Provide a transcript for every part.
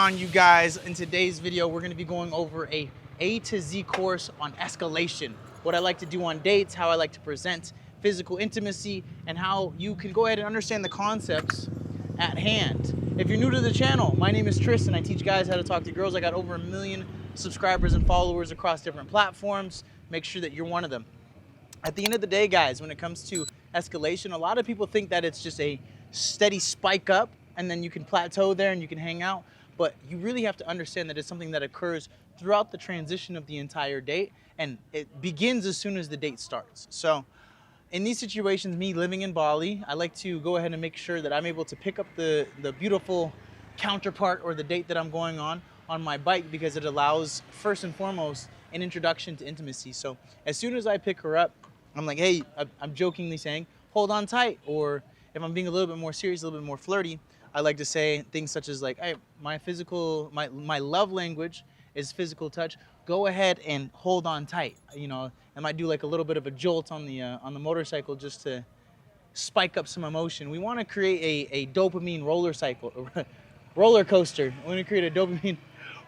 on, you guys? In today's video, we're gonna be going over A to Z course on escalation. What I like to do on dates, how I like to present physical intimacy, and how you can go ahead and understand the concepts at hand. If you're new to the channel, my name is Tristan. I teach guys how to talk to girls. I got over 1 million subscribers and followers across different platforms. Make sure that you're one of them. At the end of the day, guys, when it comes to escalation, a lot of people think that it's just a steady spike up and then you can plateau there and you can hang out. But you really have to understand that it's something that occurs throughout the transition of the entire date, and it begins as soon as the date starts. So in these situations, me living in Bali, I like to go ahead and make sure that I'm able to pick up the beautiful counterpart or the date that I'm going on my bike, because it allows, first and foremost, an introduction to intimacy. So as soon as I pick her up, I'm like, hey, I'm jokingly saying, hold on tight. Or if I'm being a little bit more serious, a little bit more flirty, I like to say things such as like, hey, my love language is physical touch. Go ahead and hold on tight. You know, I might do like a little bit of a jolt on the motorcycle just to spike up some emotion. We want to create a dopamine roller coaster. We want to create a dopamine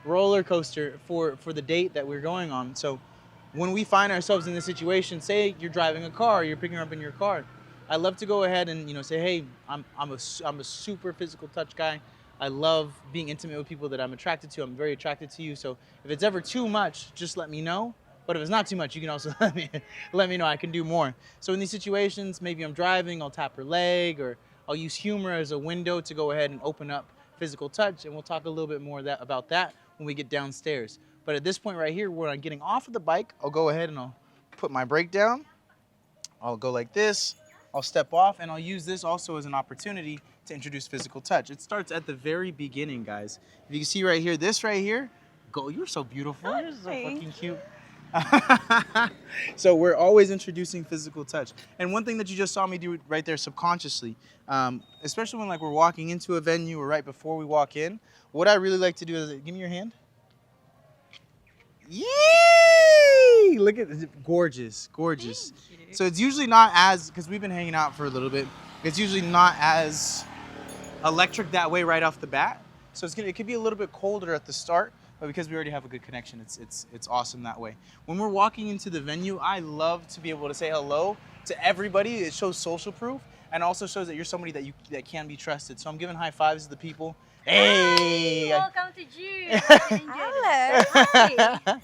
roller coaster for the date that we're going on. So when we find ourselves in this situation, say you're driving a car, you're picking her up in your car, I love to go ahead and, you know, say, hey, I'm a super physical touch guy. I love being intimate with people that I'm attracted to. I'm very attracted to you. So if it's ever too much, just let me know. But if it's not too much, you can also let me know. I can do more. So in these situations, maybe I'm driving, I'll tap her leg, or I'll use humor as a window to go ahead and open up physical touch. And we'll talk a little bit more about that when we get downstairs. But at this point right here, when I'm getting off of the bike, I'll go ahead and I'll put my brake down. I'll go like this. I'll step off, and I'll use this also as an opportunity to introduce physical touch. It starts at the very beginning, guys. If you can see right here, this right here, go, you're so beautiful. You're so fucking cute. So we're always introducing physical touch. And one thing that you just saw me do right there subconsciously, especially when like we're walking into a venue or right before we walk in, what I really like to do is, give me your hand. Yay! Look at this, gorgeous, gorgeous. So it's usually not as, because we've been hanging out for a little bit, it's usually not as electric that way right off the bat. So it could be a little bit colder at the start, but because we already have a good connection, it's awesome that way. When we're walking into the venue, I love to be able to say hello to everybody. It shows social proof and also shows that you're somebody that can be trusted. So I'm giving high fives to the people. Hey! Hi, welcome to June. Hello. Hi.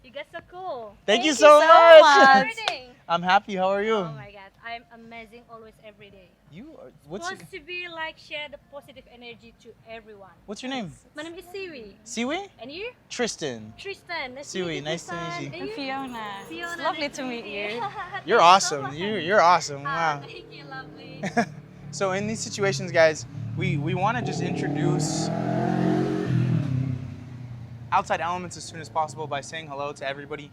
You guys so cool. Thank you so much. Good. I'm happy. How are you? Oh my God, I'm amazing always, every day. You are, Supposed to be like share the positive energy to everyone. What's your name? My name is Siwi. Siwi? And you? Tristan. Tristan. Nice Siwi, to meet you, nice to Tristan. meet you. And you? Fiona. Fiona. It's lovely nice to meet you. You're awesome. You're awesome. Wow. Thank you, lovely. So in these situations, guys, we want to just introduce outside elements as soon as possible by saying hello to everybody.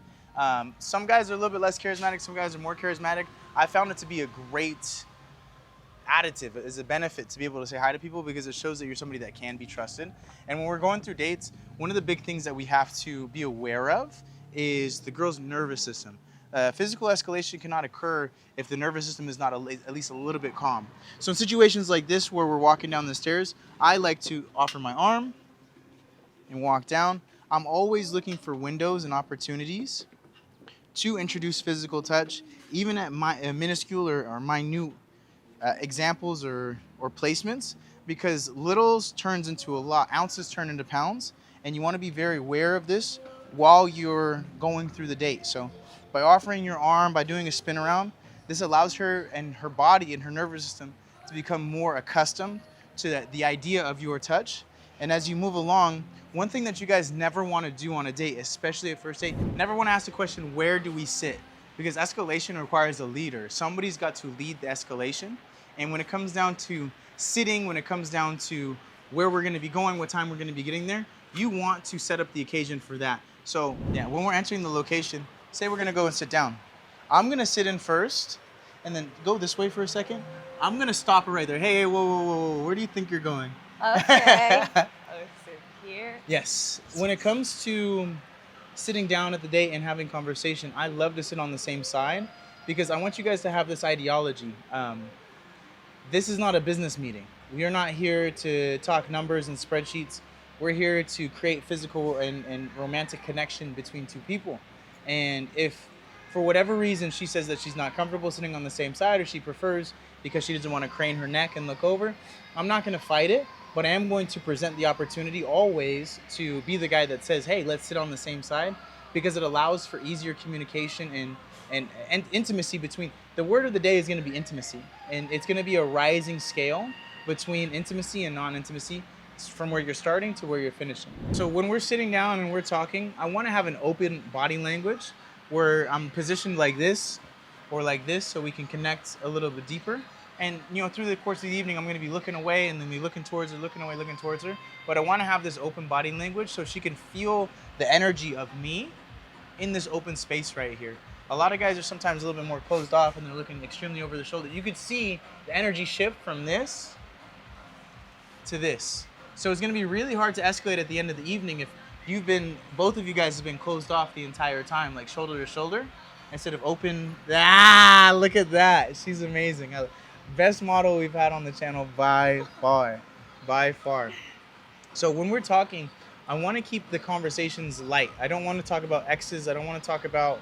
Some guys are a little bit less charismatic, some guys are more charismatic. I found it to be a great additive, as a benefit, to be able to say hi to people, because it shows that you're somebody that can be trusted. And when we're going through dates, one of the big things that we have to be aware of is the girl's nervous system. Physical escalation cannot occur if the nervous system is not at least a little bit calm. So in situations like this where we're walking down the stairs, I like to offer my arm and walk down. I'm always looking for windows and opportunities to introduce physical touch, even at minuscule or minute examples or placements, because littles turns into a lot, ounces turn into pounds, and you want to be very aware of this while you're going through the date. So by offering your arm, by doing a spin around, this allows her and her body and her nervous system to become more accustomed to the idea of your touch. And as you move along, one thing that you guys never want to do on a date, especially at first date, never want to ask the question, where do we sit? Because escalation requires a leader. Somebody's got to lead the escalation. And when it comes down to sitting, when it comes down to where we're going to be going, what time we're going to be getting there, you want to set up the occasion for that. So yeah, when we're entering the location, say we're going to go and sit down. I'm going to sit in first and then go this way for a second. I'm going to stop her right there. Hey, whoa, whoa, whoa, where do you think you're going? Okay. Oh, so cute. Yes. When it comes to sitting down at the date and having conversation, I love to sit on the same side because I want you guys to have this ideology. This is not a business meeting. We are not here to talk numbers and spreadsheets. We're here to create physical and romantic connection between two people. And if for whatever reason she says that she's not comfortable sitting on the same side, or she prefers because she doesn't want to crane her neck and look over, I'm not going to fight it, but I am going to present the opportunity always to be the guy that says, hey, let's sit on the same side, because it allows for easier communication and intimacy between. The word of the day is going to be intimacy, and it's going to be a rising scale between intimacy and non-intimacy, from where you're starting to where you're finishing. So when we're sitting down and we're talking, I want to have an open body language where I'm positioned like this or like this, so we can connect a little bit deeper. And through the course of the evening, I'm going to be looking away and then be looking towards her, looking away, looking towards her. But I want to have this open body language so she can feel the energy of me in this open space right here. A lot of guys are sometimes a little bit more closed off and they're looking extremely over their shoulder. You could see the energy shift from this to this. So it's going to be really hard to escalate at the end of the evening if both of you guys have been closed off the entire time, like shoulder to shoulder, instead of open. Look at that. She's amazing. Best model we've had on the channel by far. By far. So when we're talking, I want to keep the conversations light. I don't want to talk about exes. I don't want to talk about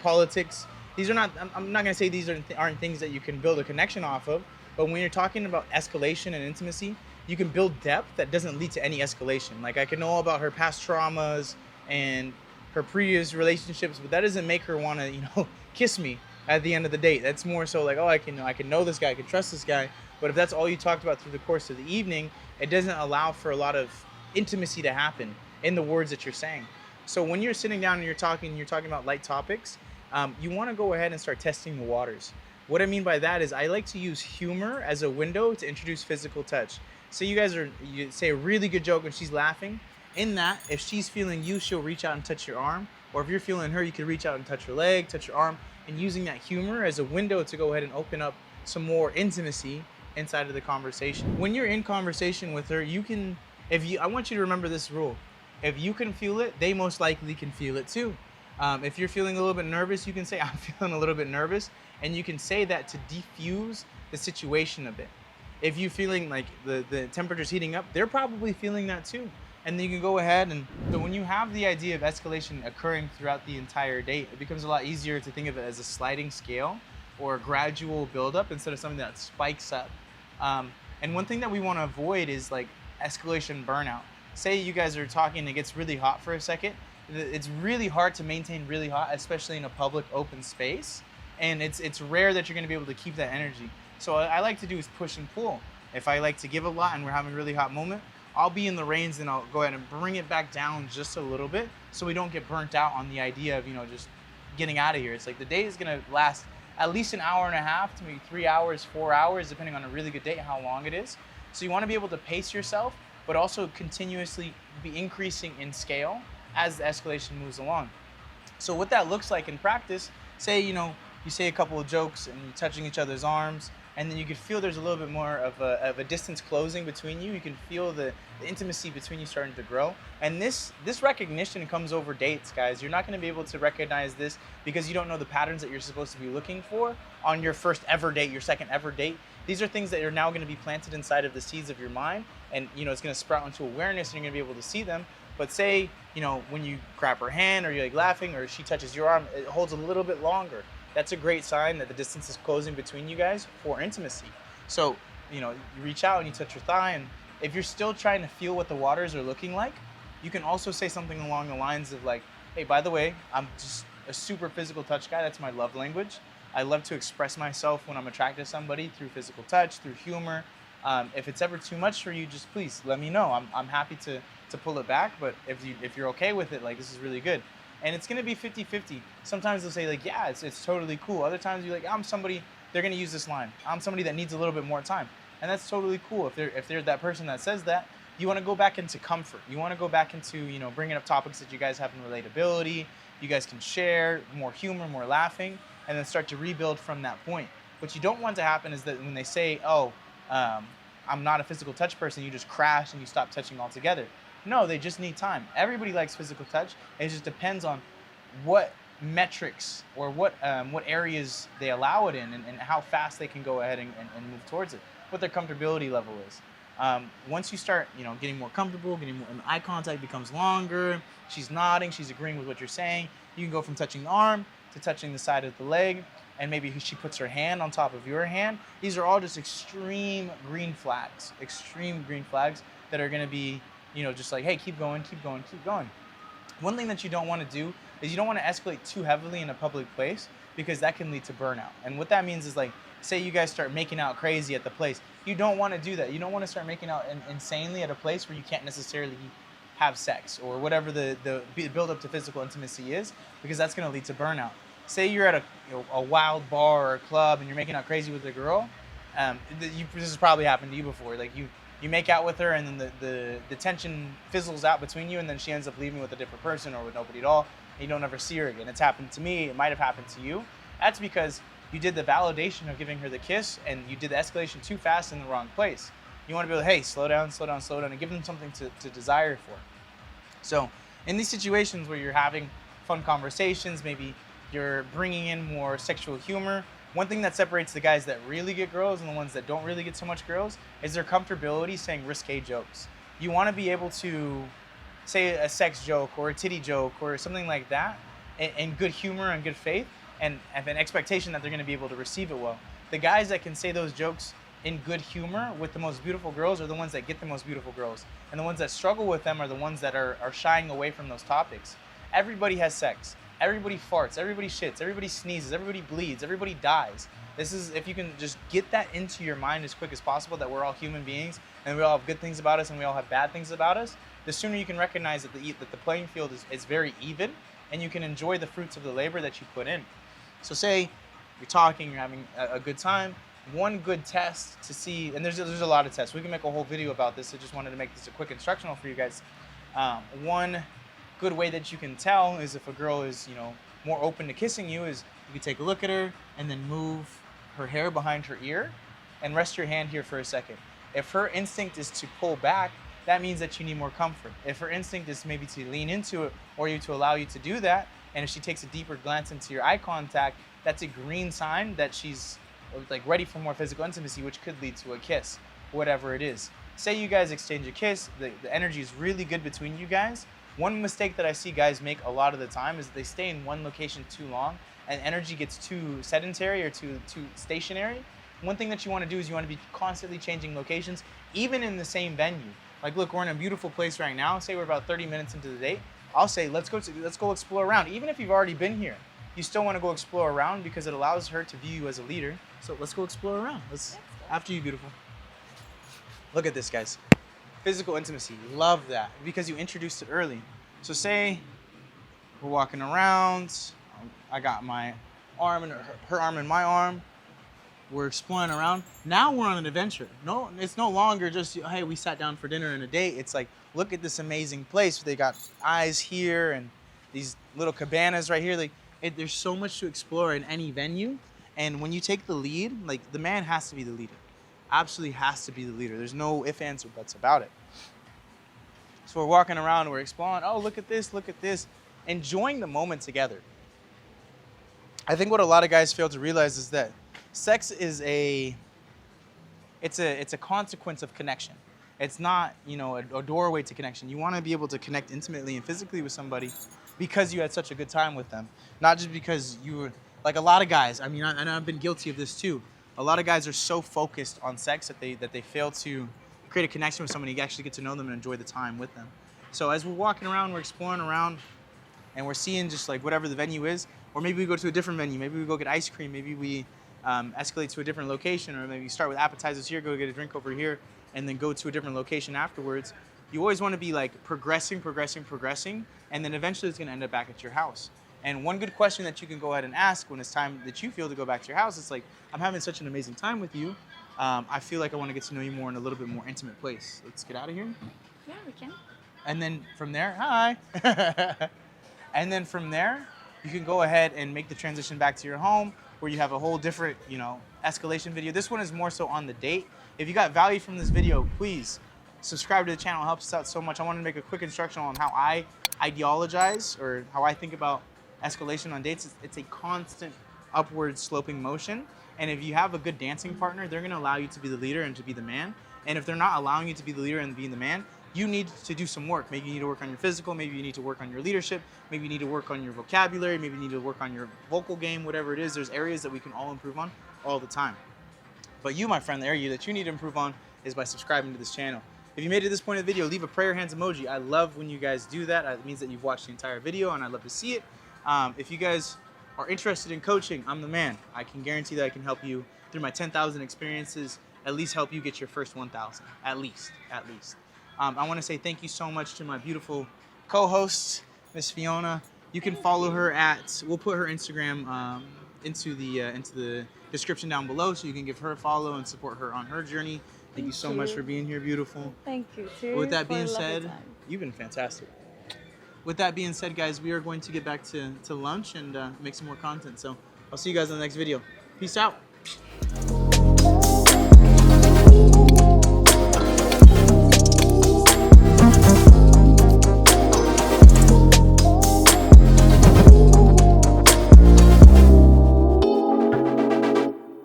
politics. These are not, I'm not going to say these aren't things that you can build a connection off of, but when you're talking about escalation and intimacy, you can build depth that doesn't lead to any escalation. Like, I can know about her past traumas and her previous relationships, but that doesn't make her want to, kiss me at the end of the date. That's more so like, oh, I can know this guy, I can trust this guy. But if that's all you talked about through the course of the evening, it doesn't allow for a lot of intimacy to happen in the words that you're saying. So when you're sitting down and you're talking about light topics, you want to go ahead and start testing the waters. What I mean by that is I like to use humor as a window to introduce physical touch. So you say a really good joke and she's laughing. In that, if she's feeling you, she'll reach out and touch your arm. Or if you're feeling her, you can reach out and touch her leg, touch your arm, and using that humor as a window to go ahead and open up some more intimacy inside of the conversation. When you're in conversation with her, I want you to remember this rule. If you can feel it, they most likely can feel it too. If you're feeling a little bit nervous, you can say, I'm feeling a little bit nervous. And you can say that to diffuse the situation a bit. If you're feeling like the temperature's heating up, they're probably feeling that too. And then you can go ahead so when you have the idea of escalation occurring throughout the entire date, it becomes a lot easier to think of it as a sliding scale or a gradual buildup instead of something that spikes up. And one thing that we want to avoid is like escalation burnout. Say you guys are talking and it gets really hot for a second. It's really hard to maintain really hot, especially in a public open space. And it's rare that you're going to be able to keep that energy. So what I like to do is push and pull. If I like to give a lot and we're having a really hot moment, I'll be in the reins and I'll go ahead and bring it back down just a little bit so we don't get burnt out on the idea of, just getting out of here. It's like the day is going to last at least an hour and a half to maybe 3 hours, 4 hours, depending on a really good day, how long it is. So you want to be able to pace yourself, but also continuously be increasing in scale as the escalation moves along. So what that looks like in practice, say, you say a couple of jokes and you're touching each other's arms, and then you can feel there's a little bit more of a distance closing between you. You can feel the intimacy between you starting to grow. And this recognition comes over dates, guys. You're not going to be able to recognize this because you don't know the patterns that you're supposed to be looking for on your first ever date, your second ever date. These are things that are now going to be planted inside of the seeds of your mind, and it's going to sprout into awareness, and you're going to be able to see them. But say, when you grab her hand or you're like laughing or she touches your arm, it holds a little bit longer. That's a great sign that the distance is closing between you guys for intimacy. So, you reach out and you touch her thigh, and if you're still trying to feel what the waters are looking like, you can also say something along the lines of like, hey, by the way, I'm just a super physical touch guy. That's my love language. I love to express myself when I'm attracted to somebody through physical touch, through humor. If it's ever too much for you, just please let me know. I'm happy to pull it back, but if you're okay with it, like, this is really good. And it's going to be 50-50. Sometimes they'll say like, yeah, it's totally cool. Other times you're like, I'm somebody, they're going to use this line. I'm somebody that needs a little bit more time. And that's totally cool. If they're that person that says that, you want to go back into comfort. You want to go back into, bringing up topics that you guys have in relatability. You guys can share more humor, more laughing, and then start to rebuild from that point. What you don't want to happen is that when they say, oh, I'm not a physical touch person, you just crash and you stop touching altogether. No, they just need time. Everybody likes physical touch. It just depends on what metrics or what areas they allow it in, and how fast they can go ahead and move towards it, what their comfortability level is. Once you start, getting more comfortable, and eye contact becomes longer, she's nodding, she's agreeing with what you're saying, you can go from touching the arm to touching the side of the leg, and maybe she puts her hand on top of your hand. These are all just extreme green flags that are gonna be, just like, hey, keep going, keep going, keep going. One thing that you don't want to do is you don't want to escalate too heavily in a public place, because that can lead to burnout. And what that means is, like, say you guys start making out crazy at the place. You don't want to do that. You don't want to start making out insanely at a place where you can't necessarily have sex or whatever the build up to physical intimacy is, because that's going to lead to burnout. Say you're at a wild bar or a club and you're making out crazy with a girl. This has probably happened to you before. Like you make out with her, and then the tension fizzles out between you, and then she ends up leaving with a different person or with nobody at all, and you don't ever see her again. It's happened to me. It might have happened to you. That's because you did the validation of giving her the kiss, and you did the escalation too fast in the wrong place. You want to be like, hey, slow down, slow down, slow down, and give them something to desire for. So in these situations where you're having fun conversations, maybe you're bringing in more sexual humor, one thing that separates the guys that really get girls and the ones that don't really get so much girls is their comfortability saying risque jokes. You want to be able to say a sex joke or a titty joke or something like that in good humor and good faith, and have an expectation that they're going to be able to receive it well. The guys that can say those jokes in good humor with the most beautiful girls are the ones that get the most beautiful girls. And the ones that struggle with them are the ones that are shying away from those topics. Everybody has sex. Everybody farts, everybody shits, everybody sneezes, everybody bleeds, everybody dies. This is, if you can just get that into your mind as quick as possible, that we're all human beings and we all have good things about us and we all have bad things about us, the sooner you can recognize that the playing field is very even, and you can enjoy the fruits of the labor that you put in. So say you're talking, you're having a good time. One good test to see, and there's a lot of tests. We can make a whole video about this. I just wanted to make this a quick instructional for you guys. One good way that you can tell is if a girl is, more open to kissing you, is you can take a look at her and then move her hair behind her ear and rest your hand here for a second. If her instinct is to pull back, that means that you need more comfort. If her instinct is maybe to lean into it or to allow you to do that, and if she takes a deeper glance into your eye contact, that's a green sign that she's like ready for more physical intimacy, which could lead to a kiss, whatever it is. Say you guys exchange a kiss, the energy is really good between you guys. One mistake that I see guys make a lot of the time is they stay in one location too long and energy gets too sedentary or too stationary. One thing that you want to do is you want to be constantly changing locations, even in the same venue. Like, look, we're in a beautiful place right now. Say we're about 30 minutes into the date. I'll say, let's go explore around. Even if you've already been here, you still want to go explore around because it allows her to view you as a leader. So let's go explore around. After you, beautiful. Look at this, guys. Physical intimacy, love that, because you introduced it early. So say we're walking around, I got my arm and her arm in my arm, we're exploring around. Now we're on an adventure. No, it's no longer just, hey, we sat down for dinner and a date. It's like, look at this amazing place. They got eyes here and these little cabanas right here. There's so much to explore in any venue. And when you take the lead, like, the man has to be the leader. Absolutely has to be the leader. There's no ifs, ands, or buts about it. So we're walking around, we're exploring. Oh, look at this, enjoying the moment together. I think what a lot of guys fail to realize is that sex is it's a consequence of connection. It's not, a doorway to connection. You want to be able to connect intimately and physically with somebody because you had such a good time with them, not just because you were, like, a lot of guys. I mean, and I've been guilty of this too. A lot of guys are so focused on sex that they fail to create a connection with somebody, actually get to know them and enjoy the time with them. So as we're walking around, we're exploring around, and we're seeing just like whatever the venue is, or maybe we go to a different venue, maybe we go get ice cream, maybe we escalate to a different location, or maybe start with appetizers here, go get a drink over here, and then go to a different location afterwards. You always want to be like progressing, and then eventually it's going to end up back at your house. And one good question that you can go ahead and ask when it's time that you feel to go back to your house, it's like, I'm having such an amazing time with you. I feel like I want to get to know you more in a little bit more intimate place. Let's get out of here. Yeah, we can. And then from there, hi. And then from there, you can go ahead and make the transition back to your home, where you have a whole different, escalation video. This one is more so on the date. If you got value from this video, please subscribe to the channel. It helps us out so much. I wanted to make a quick instruction on how I ideologize, or how I think about escalation on dates. It's a constant upward sloping motion. And if you have a good dancing partner, they're going to allow you to be the leader and to be the man. And if they're not allowing you to be the leader and being the man, you need to do some work. Maybe you need to work on your physical, maybe you need to work on your leadership, maybe you need to work on your vocabulary, maybe you need to work on your vocal game, whatever it is. There's areas that we can all improve on all the time. But you, my friend, the area that you need to improve on is by subscribing to this channel. If you made it to this point of the video, leave a prayer hands emoji. I love when you guys do that. It means that you've watched the entire video, and I love to see it. If you guys are interested in coaching, I'm the man. I can guarantee that I can help you through my 10,000 experiences, at least help you get your first 1,000, at least. I want to say thank you so much to my beautiful co-host, Miss Fiona. You can follow her at, we'll put her Instagram into the description down below so you can give her a follow and support her on her journey. Thank you so much for being here, beautiful. Thank you too. With that being said, you've been fantastic. With that being said, guys, we are going to get back to lunch and make some more content. So I'll see you guys in the next video. Peace out.